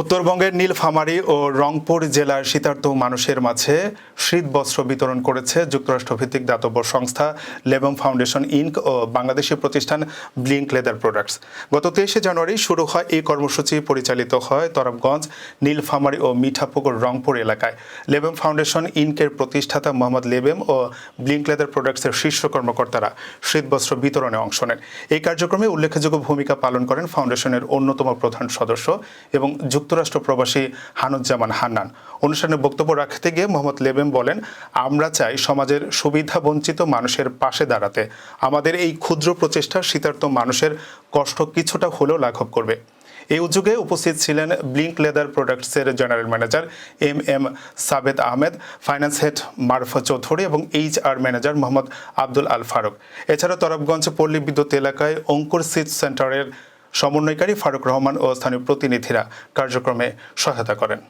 উত্তরবঙ্গের নীলফামারী ও রংপুর জেলার শীতার্ত মানুষের মাঝে শীতবস্ত্র বিতরণ করেছে যুক্তরাষ্ট্রভিত্তিক দাতব্য সংস্থা লেবম ফাউন্ডেশন ইনক ও বাংলাদেশি প্রতিষ্ঠান ব্লিঙ্ক লেদার প্রোডাক্টস। গত 23 জানুয়ারি শুরু হয় এই কর্মসূচি পরিচালিত হয় তরফগঞ্জ, নীলফামারী ও মিঠাপুকুর রংপুর এলাকায়। লেবম ফাউন্ডেশন ইনকের প্রতিষ্ঠাতা মোহাম্মদ লেবেম ও ব্লিঙ্ক লেদার প্রোডাক্টসের শীর্ষ কর্মকর্তারা শীতবস্ত্র বিতরণে অংশ নেন। এই কার্যক্রমে উল্লেখযোগ্য ভূমিকা পালন করেন ফাউন্ডেশনের অন্যতম প্রধান সদস্য এবং যুক্তরাষ্ট্র প্রবাসী হানুজ্জামান হান্নান। অনুষ্ঠানে বক্তব্য রাখতে গিয়ে মোহাম্মদ লেবেম বলেন, আমরা চাই সমাজের সুবিধা বঞ্চিত মানুষের পাশে দাঁড়াতে। আমাদের এই ক্ষুদ্র প্রচেষ্টা শীতার্ত মানুষের কষ্ট কিছুটা হলেও লাঘব করবে। এই উদ্যোগে উপস্থিত ছিলেন ব্লিঙ্ক লেদার প্রোডাক্টসের general manager M Sabed Ahmed, finance head Marufa Chowdhury এবং HR ম্যানেজার মোহাম্মদ আব্দুল আল ফারুক। এছাড়া তরফগঞ্জ পল্লী বিদ্যুৎ এলাকায় অঙ্কুর সিড সেন্টারের সমন্বয়কারী ফারুক রহমান ও স্থানীয় প্রতিনিধিরা কার্যক্রমে সহায়তা করেন।